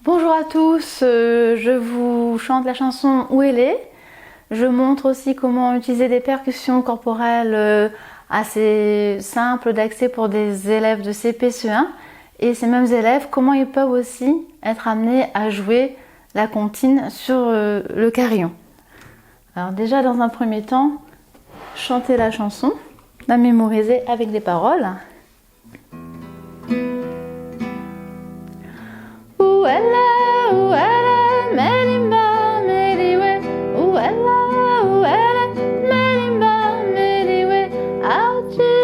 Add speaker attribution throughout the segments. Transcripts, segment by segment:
Speaker 1: Bonjour à tous, je vous chante la chanson Où elle est. Je montre aussi comment utiliser des percussions corporelles assez simples d'accès pour des élèves de CP CE1. Et ces mêmes élèves, comment ils peuvent aussi être amenés à jouer la comptine sur le carillon. Alors déjà dans un premier temps, chanter la chanson, la mémoriser avec des paroles. Où elle est, Melimba, Meliwe. Où elle est, Melimba, Meliwe. Achi,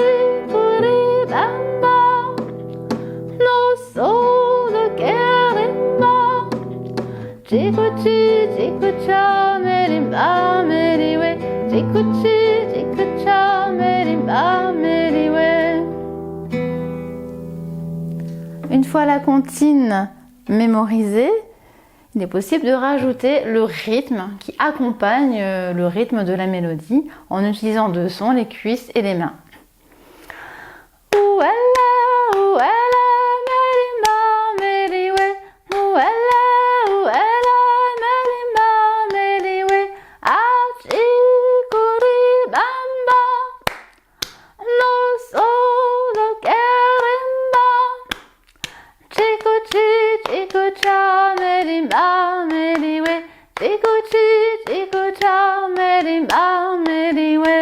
Speaker 1: Puri, Bamba. No solo Kerimba. Chikuchi, Chikucha, Melimba, Meliwe. Chikuchi, Chikucha, Melimba, Meliwe. Une fois la comptine mémorisée, il est possible de rajouter le rythme qui accompagne le rythme de la mélodie en utilisant deux sons, les cuisses et les mains. Où elle est, Melimba, Meliwe. Où elle est, Melimba, Meliwe. Achi, Kuri, Bamba. No solo Kerimba. Chikuchi, Chikucha, Melimba, Meliwe. Chikuchi, Chikucha, Melimba, Meliwe.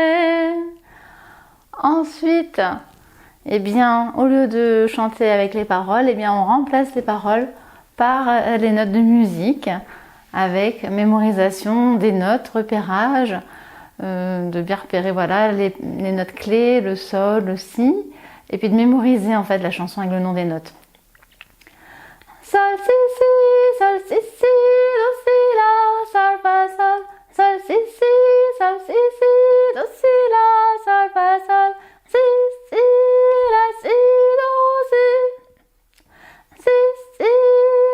Speaker 1: Ensuite, eh bien, au lieu de chanter avec les paroles, eh bien, on remplace les paroles par les notes de musique avec mémorisation des notes, repérage, de bien repérer voilà, les notes clés, le sol, le si, et puis de mémoriser en fait la chanson avec le nom des notes. Sol, si, do, si, la, sol, fa, sol. Sol, si, do, si, la, sol, fa, sol. Si, la, si, do, si. Si,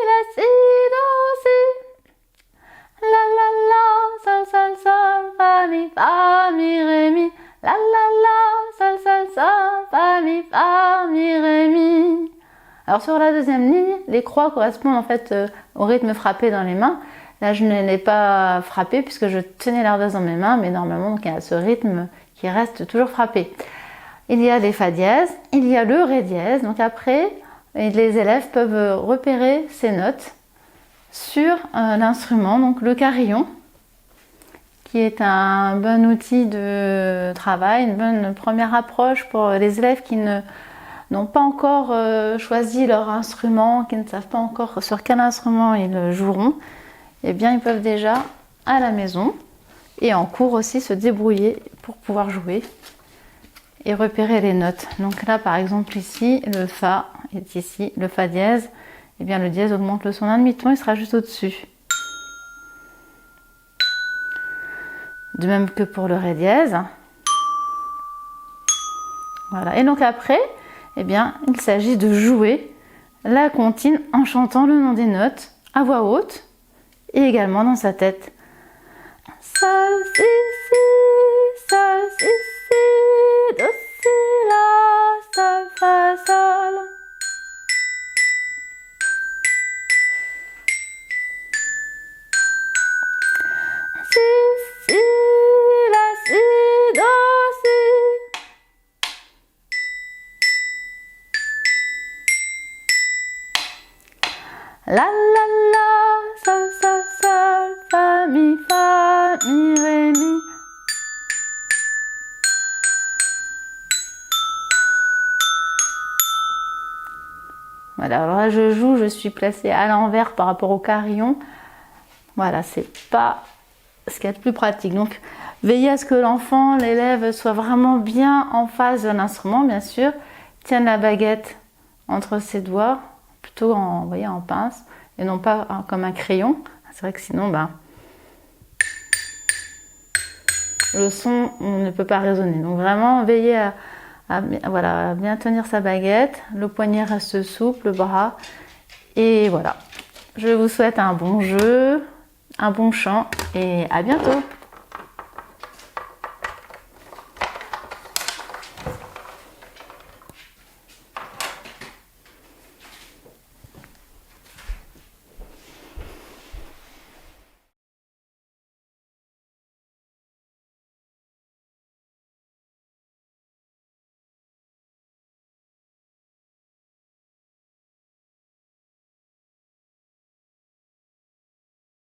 Speaker 1: la, si, do, si. La, sol, fa, mi, ré, mi. La, sol, fa, mi, ré, mi. Alors sur la deuxième ligne, les croix correspondent en fait au rythme frappé dans les mains. Là, je ne l'ai pas frappé puisque je tenais l'ardoise dans mes mains, mais normalement, donc, il y a ce rythme qui reste toujours frappé. Il y a les fa dièse, il y a le ré dièse. Donc après, les élèves peuvent repérer ces notes sur l'instrument, donc le carillon, qui est un bon outil de travail, une bonne première approche pour les élèves qui n'ont pas encore choisi leur instrument, qui ne savent pas encore sur quel instrument ils joueront. Eh bien, ils peuvent déjà à la maison et en cours aussi se débrouiller pour pouvoir jouer et repérer les notes. Donc là, par exemple, ici, le fa est ici, le fa dièse. Eh bien, le dièse augmente le son d'un demi-ton, il sera juste au-dessus. De même que pour le ré dièse. Voilà. Et donc après, eh bien, il s'agit de jouer la comptine en chantant le nom des notes à voix haute et également dans sa tête. Sol, si, do, si, la, sol, fa, sol. Si, la, si, do, si. La, sol, fa, mi, ré, mi. Voilà, alors là je joue, je suis placée à l'envers par rapport au carillon. Voilà, c'est pas ce qu'il y a de plus pratique. Donc, veillez à ce que l'enfant, l'élève, soit vraiment bien en face de l'instrument, bien sûr. Tienne la baguette entre ses doigts, plutôt en, vous voyez, en pince, et non pas comme un crayon. C'est vrai que sinon, le son ne peut pas résonner. Donc vraiment, veillez à bien tenir sa baguette. Le poignet reste souple, le bras. Et voilà. Je vous souhaite un bon jeu, un bon chant et à bientôt.